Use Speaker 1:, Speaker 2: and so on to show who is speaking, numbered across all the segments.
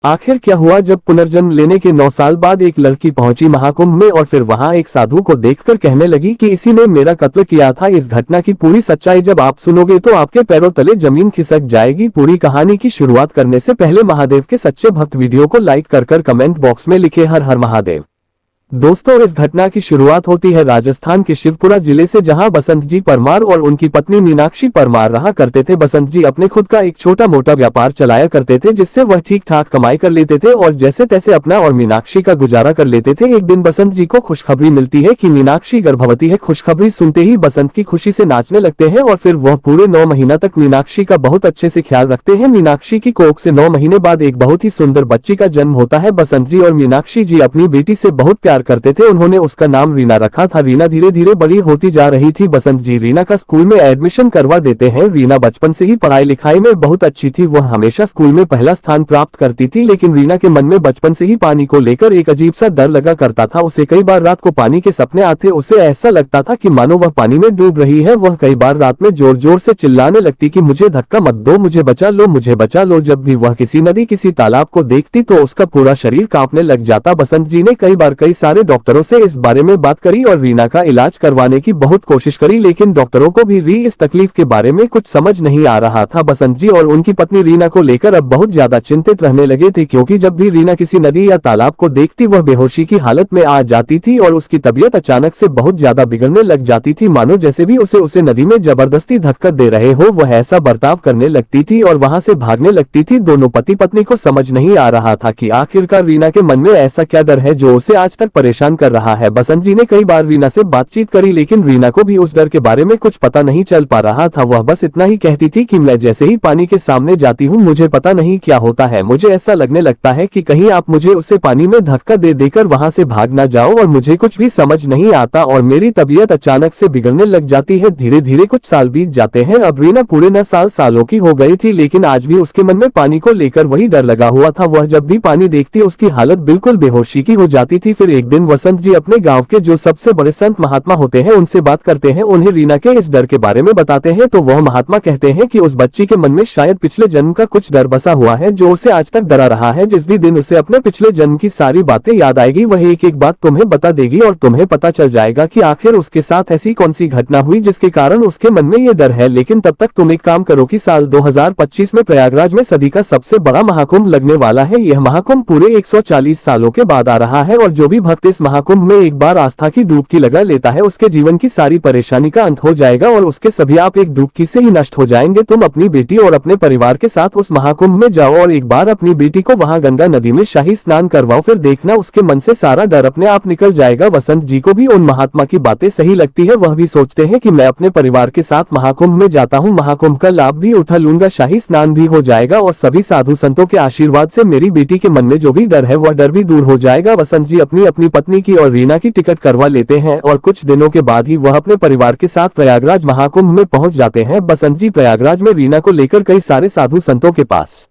Speaker 1: आखिर क्या हुआ जब पुनर्जन्म लेने के 9 साल बाद एक लड़की पहुंची महाकुंभ में और फिर वहां एक साधु को देखकर कहने लगी कि इसी ने मेरा कत्ल किया था। इस घटना की पूरी सच्चाई जब आप सुनोगे तो आपके पैरों तले जमीन खिसक जाएगी। पूरी कहानी की शुरुआत करने से पहले महादेव के सच्चे भक्त वीडियो को लाइक कर कमेंट बॉक्स में लिखे हर हर महादेव। दोस्तों, इस घटना की शुरुआत होती है राजस्थान के शिवपुरा जिले से, जहां बसंत जी परमार और उनकी पत्नी मीनाक्षी परमार रहा करते थे। बसंत जी अपने खुद का एक छोटा मोटा व्यापार चलाया करते थे, जिससे वह ठीक ठाक कमाई कर लेते थे और जैसे तैसे अपना और मीनाक्षी का गुजारा कर लेते थे। एक दिन बसंत जी को खुशखबरी मिलती है कि मीनाक्षी गर्भवती है। खुशखबरी सुनते ही बसंत की खुशी से नाचने लगते हैं और फिर वह पूरे 9 महीना तक मीनाक्षी का बहुत अच्छे से ख्याल रखते हैं। मीनाक्षी की कोख से 9 महीने बाद एक बहुत ही सुंदर बच्ची का जन्म होता है। बसंत जी और मीनाक्षी जी अपनी बेटी से बहुत प्यार करते थे। उन्होंने उसका नाम रीना रखा था। रीना धीरे धीरे बड़ी होती जा रही थी। बसंत जी रीना का स्कूल में एडमिशन करवा देते हैं। रीना बचपन से ही पढ़ाई लिखाई में बहुत अच्छी थी। वह हमेशा स्कूल में पहला स्थान प्राप्त करती थी, लेकिन रीना के मन में बचपन से ही पानी को लेकर एक अजीब सा डर लगा करता था। उसे कई बार रात को पानी के सपने आते। उसे ऐसा लगता था कि मानो वह पानी में डूब रही है। वह कई बार रात में जोर जोर से चिल्लाने लगती कि मुझे धक्का मत दो, मुझे बचा लो, मुझे बचा लो। जब भी वह किसी नदी किसी तालाब को देखती तो उसका पूरा शरीर कांपने लग जाता। बसंत जी ने कई बार कई सारे डॉक्टरों से इस बारे में बात करी और रीना का इलाज करवाने की बहुत कोशिश करी, लेकिन डॉक्टरों को भी इस तकलीफ के बारे में कुछ समझ नहीं आ रहा था। बसंत जी और उनकी पत्नी रीना को लेकर अब बहुत ज्यादा चिंतित रहने लगे थे, क्योंकि जब भी रीना किसी नदी या तालाब को देखती वह बेहोशी की हालत में आ जाती थी और उसकी तबीयत अचानक से बहुत ज्यादा बिगड़ने लग जाती थी। मानो जैसे भी उसे नदी में जबरदस्ती धक्का दे रहे हो, वह ऐसा बर्ताव करने लगती थी और वहां से भागने लगती थी। दोनों पति पत्नी को समझ नहीं आ रहा था कि आखिरकार रीना के मन में ऐसा क्या डर है जो उसे आज तक परेशान कर रहा है। बसंत जी ने कई बार रीना से बातचीत करी, लेकिन रीना को भी उस डर के बारे में कुछ पता नहीं चल पा रहा था। वह बस इतना ही कहती थी कि मैं जैसे ही पानी के सामने जाती हूँ मुझे पता नहीं क्या होता है। मुझे ऐसा लगने लगता है कि कहीं आप मुझे उसे पानी में धक्का दे देकर वहां से भाग ना जाओ, और मुझे कुछ भी समझ नहीं आता और मेरी तबीयत अचानक से बिगड़ने लग जाती है। धीरे धीरे कुछ साल बीत जाते हैं। अब रीना पूरे 9 सालों की हो गई थी, लेकिन आज भी उसके मन में पानी को लेकर वही डर लगा हुआ था। वह जब भी पानी देखती उसकी हालत बिल्कुल बेहोशी की हो जाती थी। फिर एक दिन बसंत जी अपने गाँव के जो सबसे बड़े संत महात्मा होते हैं उनसे बात करते हैं। उन्हें रीना के इस डर के बारे में बताते हैं तो वह महात्मा कहते हैं कि उस बच्ची के मन में शायद पिछले जन्म का कुछ डर बसा हुआ है जो उसे आज तक डरा रहा है। जिस भी दिन उसे अपने पिछले जन्म की सारी बातें याद आएगी वह एक एक बात तुम्हें बता देगी और तुम्हें पता चल जाएगा कि आखिर उसके साथ ऐसी कौन सी घटना हुई जिसके कारण उसके मन में ये डर है। लेकिन तब तक तुम एक काम करो कि साल 2025 में प्रयागराज में सदी का सबसे बड़ा महाकुंभ लगने वाला है। यह महाकुंभ पूरे 140 सालों के बाद आ रहा है और जो भी भक्त इस महाकुंभ में एक बार आस्था की डुबकी लगा लेता है उसके जीवन की सारी परेशानी का अंत हो जाएगा और उसके सभी आप एक डुबकी से ही नष्ट हो जाएंगे। तुम अपनी बेटी और अपने परिवार के साथ उस महाकुंभ में जाओ और एक बार अपनी बेटी को वहां गंगा नदी में शाही स्नान करवाओ, फिर देखना उसके मन से सारा डर अपने आप निकल जाएगा। बसंत जी को भी उन महात्मा की बातें सही लगती है। वह भी सोचते हैं कि मैं अपने परिवार के साथ महाकुंभ में जाता हूँ, महाकुंभ का लाभ भी उठा लूंगा, शाही स्नान भी हो जाएगा और सभी साधु संतों के आशीर्वाद से मेरी बेटी के मन में जो भी डर है वह डर भी दूर हो जाएगा। बसंत जी अपनी पत्नी की और रीना की टिकट करवा लेते हैं और कुछ दिनों के बाद ही वह अपने परिवार के साथ प्रयागराज महाकुंभ में पहुंच जाते हैं। बसंत जी प्रयागराज में रीना को लेकर कई सारे साधु संतों के पास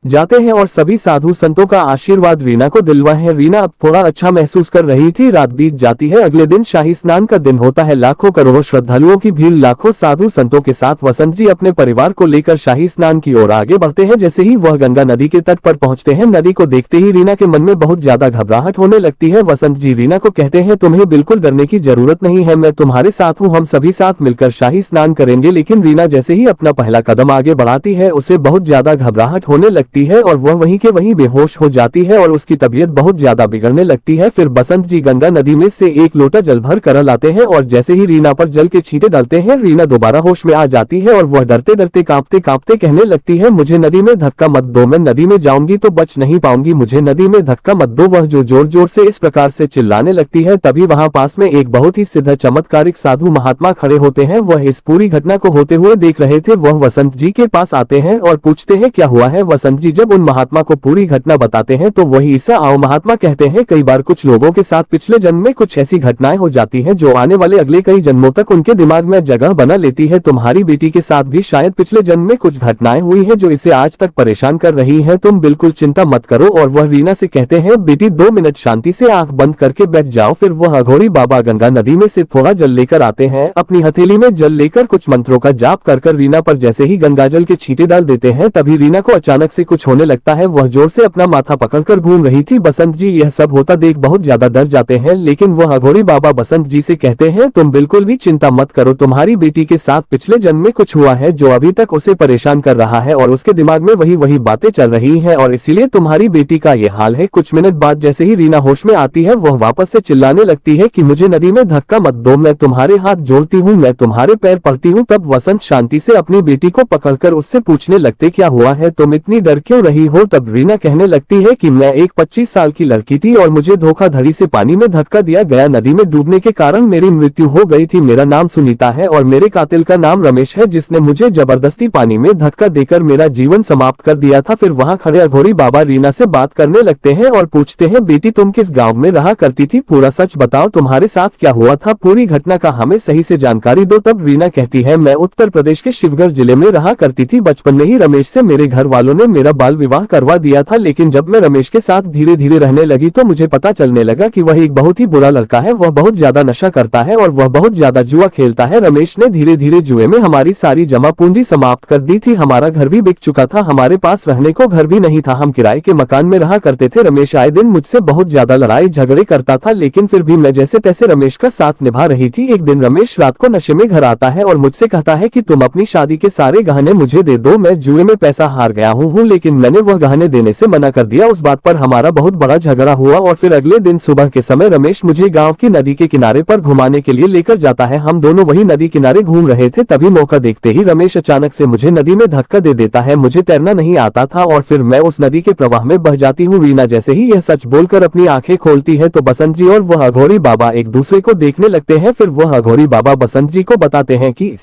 Speaker 1: जाते हैं और सभी साधु संतों का आशीर्वाद रीना को दिलवाते हैं। रीना अब थोड़ा अच्छा महसूस कर रही थी। रात बीत जाती है। अगले दिन शाही स्नान का दिन होता है। लाखों करोड़ों श्रद्धालुओं की भीड़ लाखों साधु संतों के साथ बसंत जी अपने परिवार को लेकर शाही स्नान की ओर आगे बढ़ते हैं। जैसे ही वह गंगा नदी के तट पर पहुंचते हैं, नदी को देखते ही रीना के मन में बहुत ज्यादा घबराहट होने लगती है। बसंत जी रीना को कहते हैं तुम्हें बिल्कुल डरने की जरूरत नहीं है, मैं तुम्हारे साथ हूँ, हम सभी साथ मिलकर शाही स्नान करेंगे। लेकिन रीना जैसे ही अपना पहला कदम आगे बढ़ाती है उसे बहुत ज्यादा घबराहट होने लगती है और वह वहीं के वहीं बेहोश हो जाती है और उसकी तबीयत बहुत ज्यादा बिगड़ने लगती है। फिर बसंत जी गंगा नदी में से एक लोटा जल भर कर लाते हैं और जैसे ही रीना पर जल के छींटे डालते हैं रीना दोबारा होश में आ जाती है और वह डरते डरते कांपते कांपते कहने लगती है मुझे नदी में धक्का मत दो, मैं नदी में जाऊंगी तो बच नहीं पाऊंगी, मुझे नदी में धक्का मत दो। वह जो जोर जोर से इस प्रकार से चिल्लाने लगती है तभी वहां पास में एक बहुत ही सिद्ध चमत्कारिक साधु महात्मा खड़े होते हैं। वह इस पूरी घटना को होते हुए देख रहे थे। वह बसंत जी के पास आते हैं और पूछते हैं क्या हुआ है। बसंत जी जब उन महात्मा को पूरी घटना बताते हैं तो वही ईसा आओ। महात्मा कहते हैं कई बार कुछ लोगों के साथ पिछले जन्म में कुछ ऐसी घटनाएं हो जाती हैं जो आने वाले अगले कई जन्मों तक उनके दिमाग में जगह बना लेती है। तुम्हारी बेटी के साथ भी शायद पिछले जन्म में कुछ घटनाएं हुई है जो इसे आज तक परेशान कर रही है। तुम बिल्कुल चिंता मत करो। और वह रीना से कहते हैं बेटी 2 मिनट शांति से आंख बंद करके बैठ जाओ। फिर वह अघोरी बाबा गंगा नदी में से थोड़ा जल लेकर आते हैं। अपनी हथेली में जल लेकर कुछ मंत्रों का जाप कर रीना पर जैसे ही गंगाजल के छींटे डाल देते हैं तभी रीना को अचानक से कुछ होने लगता है। वह जोर से अपना माथा पकड़कर घूम रही थी। बसंत जी यह सब होता देख बहुत ज्यादा डर जाते हैं, लेकिन वह अघोरी बाबा बसंत जी से कहते हैं, तुम बिल्कुल भी चिंता मत करो, तुम्हारी बेटी के साथ पिछले जन्म में कुछ हुआ है जो अभी तक उसे परेशान कर रहा है और उसके दिमाग में वही बातें चल रही है और इसीलिए तुम्हारी बेटी का ये हाल है। कुछ मिनट बाद जैसे ही रीना होश में आती है, वह वापस से चिल्लाने लगती है कि मुझे नदी में धक्का मत दो, मैं तुम्हारे हाथ जोड़ती हूँ, मैं तुम्हारे पैर पड़ती हूँ। तब वसंत शांति से अपनी बेटी को पकड़कर उससे पूछने लगते, क्या हुआ है, तुम इतनी डर क्यों रही हो। तब रीना कहने लगती है कि मैं एक 25 साल की लड़की थी और मुझे धोखाधड़ी से पानी में धक्का दिया गया, नदी में डूबने के कारण मेरी मृत्यु हो गई थी। मेरा नाम सुनीता है और मेरे कातिल का नाम रमेश है, जिसने मुझे जबरदस्ती पानी में धक्का देकर मेरा जीवन समाप्त कर दिया था। फिर वहाँ खड़े अघोरी बाबा रीना से बात करने लगते हैं और पूछते हैं, बेटी तुम किस गाँव में रहा करती थी, पूरा सच बताओ, तुम्हारे साथ क्या हुआ था, पूरी घटना का हमें सही से जानकारी दो। तब रीना कहती है, मैं उत्तर प्रदेश के शिवगढ़ जिले में रहा करती थी। बचपन में ही रमेश से मेरे घर वालों ने मेरा बाल विवाह करवा दिया था, लेकिन जब मैं रमेश के साथ धीरे धीरे रहने लगी तो मुझे पता चलने लगा कि वह एक बहुत ही बुरा लड़का है। वह बहुत ज्यादा नशा करता है और वह बहुत ज्यादा जुआ खेलता है। रमेश ने धीरे धीरे जुए में हमारी सारी जमा पूंजी समाप्त कर दी थी, हमारा घर भी बिक चुका था, हमारे पास रहने को घर भी नहीं था, हम किराए के मकान में रहा करते थे। रमेश आए दिन मुझसे बहुत ज्यादा लड़ाई झगड़े करता था, लेकिन फिर भी मैं जैसे तैसे रमेश का साथ निभा रही थी। एक दिन रमेश रात को नशे में घर आता है और मुझसे कहता है कि तुम अपनी शादी के सारे गहने मुझे दे दो, मैं जुए में पैसा हार गया हूँ, लेकिन मैंने वह गहने देने से मना कर दिया। उस बात पर हमारा बहुत बड़ा झगड़ा हुआ और फिर अगले दिन सुबह के समय रमेश मुझे गाँव की नदी के किनारे पर घुमाने के लिए लेकर जाता है। हम दोनों वही नदी किनारे घूम रहे थे, तभी मौका देखते ही रमेश अचानक से मुझे नदी में धक्का दे देता है। मुझे तैरना नहीं आता था और फिर मैं उस नदी के प्रवाह में बह जाती हूँ। रीना जैसे ही यह सच बोलकर अपनी आंखें खोलती है तो बसंत जी और वह अघोरी बाबा एक दूसरे को देखने लगते हैं। फिर वह अघोरी बाबा बसंत जी को बताते हैं कि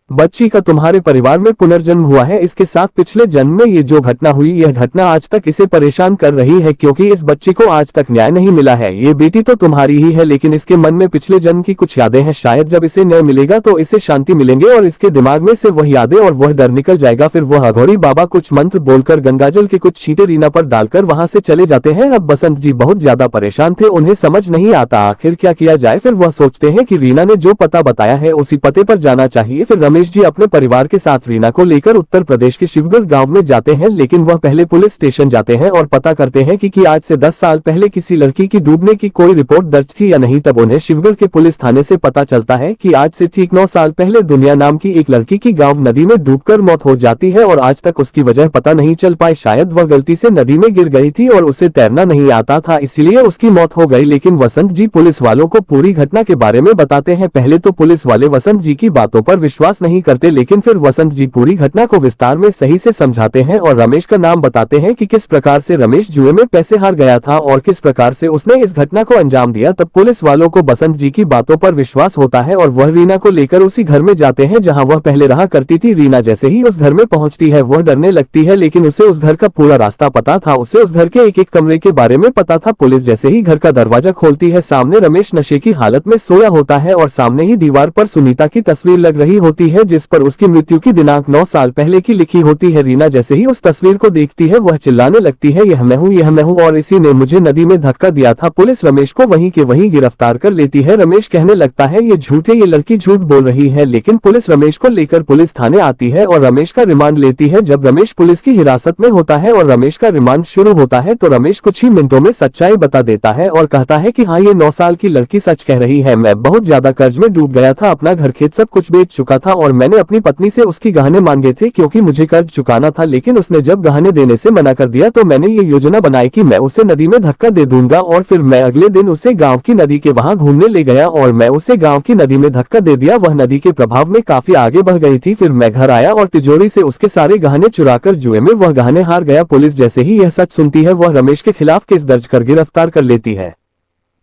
Speaker 1: बच्ची का तुम्हारे परिवार में पुनर्जन्म हुआ है, इसके साथ पिछले जन्म में ये जो घटना हुई, यह घटना आज तक इसे परेशान कर रही है, क्योंकि इस बच्ची को आज तक न्याय नहीं मिला है। ये बेटी तो तुम्हारी ही है, लेकिन इसके मन में पिछले जन्म की कुछ यादें हैं, शायद जब इसे न्याय मिलेगा तो इसे शांति मिलेंगे और इसके दिमाग में से वह यादें और वह डर निकल जाएगा। फिर वह अघोरी बाबा कुछ मंत्र बोलकर गंगाजल के कुछ छींटे रीना पर डालकर वहां से चले जाते हैं। अब बसंत जी बहुत ज्यादा परेशान थे, उन्हें समझ नहीं आता आखिर क्या किया जाए। फिर वह सोचते हैं कि रीना ने जो पता बताया है उसी पते पर जाना चाहिए। फिर रमेश जी अपने परिवार के साथ रीना को लेकर उत्तर प्रदेश के शिवगढ़ गांव में जाते हैं, लेकिन वह पहले पुलिस स्टेशन जाते हैं और पता करते हैं कि आज से 10 साल पहले किसी लड़की की डूबने की कोई रिपोर्ट दर्ज थी या नहीं। तब उन्हें शिवगढ़ के पुलिस थाने से पता चलता है कि आज से ठीक 9 साल पहले दुनिया नाम की एक लड़की की गांव नदी में डूबकर मौत हो जाती है और आज तक उसकी वजह पता नहीं चल पाई। शायद वह गलती से नदी में गिर गई थी और उसे तैरना नहीं आता था, इसीलिए उसकी मौत हो गई। लेकिन वसंत जी पुलिस वालों को पूरी घटना के बारे में बताते हैं। पहले तो पुलिस वाले वसंत जी की बातों पर विश्वास नहीं करते, लेकिन फिर वसंत जी पूरी घटना को विस्तार में सही से समझाते हैं और रमेश का नाम बताते हैं कि किस प्रकार से रमेश जुए में पैसे हार गया था और किस प्रकार से उसने इस घटना को अंजाम दिया। तब पुलिस वालों को बसंत जी की बातों पर विश्वास होता है और वह रीना को लेकर उसी घर में जाते हैं जहां वह पहले रहा करती थी। रीना जैसे ही उस घर में पहुंचती है वह डरने लगती है, लेकिन उसे उस घर का पूरा रास्ता पता था, उसे उस घर के एक एक कमरे के बारे में पता था। पुलिस जैसे ही घर का दरवाजा खोलती है, सामने रमेश नशे की हालत में सोया होता है और सामने ही दीवार पर सुनीता की तस्वीर लग रही होती है, जिस पर उसकी मृत्यु की दिनांक 9 साल पहले की लिखी होती है। रीना जैसे ही उस तस्वीर को देखती है वह चिल्लाने लगती है, यह मैं हूँ और इसी ने मुझे नदी में धक्का दिया था। पुलिस रमेश को वहीं के वहीं गिरफ्तार कर लेती है। रमेश कहने लगता है ये झूठ है, ये लड़की झूठ बोल रही है, लेकिन पुलिस रमेश को लेकर पुलिस थाने आती है और रमेश का रिमांड लेती है। जब रमेश पुलिस की हिरासत में होता है और रमेश का रिमांड शुरू होता है तो रमेश कुछ ही मिनटों में सच्चाई बता देता है और कहता है कि हाँ, ये 9 साल की लड़की सच कह रही है, मैं बहुत ज्यादा कर्ज में डूब गया था, अपना घर खेत सब कुछ बेच चुका था और मैंने अपनी पत्नी से उसकी गहने मांगे थे क्योंकि मुझे कर्ज चुकाना था, लेकिन उसने जब गहने देने से मना कर दिया तो मैंने ये योजना बनाई कि मैं उसे नदी में धक्का दे दूंगा और फिर मैं अगले दिन उसे गांव की नदी के वहां घूमने ले गया और मैं उसे गांव की नदी में धक्का दे दिया। वह नदी के प्रभाव में काफी आगे बढ़ गई थी। फिर मैं घर आया और तिजोरी से उसके सारे गहने चुराकर जुए में वह गहने हार गया। पुलिस जैसे ही यह सच सुनती है वह रमेश के खिलाफ केस दर्ज कर गिरफ्तार कर लेती है।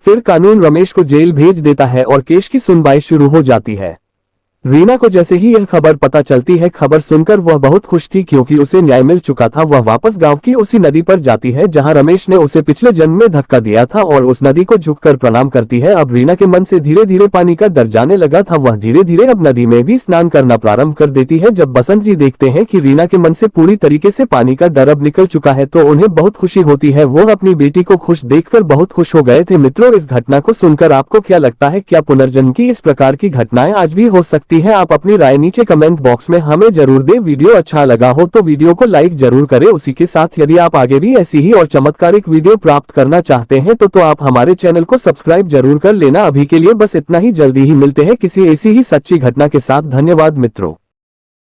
Speaker 1: फिर कानून रमेश को जेल भेज देता है और केस की सुनवाई शुरू हो जाती है। रीना को जैसे ही यह खबर पता चलती है, खबर सुनकर वह बहुत खुश थी क्योंकि उसे न्याय मिल चुका था। वह वापस गांव की उसी नदी पर जाती है जहां रमेश ने उसे पिछले जन्म में धक्का दिया था और उस नदी को झुककर प्रणाम करती है। अब रीना के मन से धीरे धीरे पानी का डर जाने लगा था, वह धीरे धीरे अब नदी में भी स्नान करना प्रारंभ कर देती है। जब बसंत जी देखते हैं कि रीना के मन से पूरी तरीके से पानी का डर अब निकल चुका है तो उन्हें बहुत खुशी होती है। वो अपनी बेटी को खुश देखकर बहुत खुश हो गए थे। मित्रों, इस घटना को सुनकर आपको क्या लगता है? क्या पुनर्जन्म की इस प्रकार की घटनाएं आज भी हो सकती लगती है आप अपनी राय नीचे कमेंट बॉक्स में हमें जरूर दें। वीडियो अच्छा लगा हो तो वीडियो को लाइक जरूर करें। उसी के साथ यदि आप आगे भी ऐसी ही और चमत्कारिक वीडियो प्राप्त करना चाहते हैं तो आप हमारे चैनल को सब्सक्राइब जरूर कर लेना। अभी के लिए बस इतना ही, जल्दी ही मिलते हैं किसी ऐसी ही सच्ची घटना के साथ। धन्यवाद मित्रों।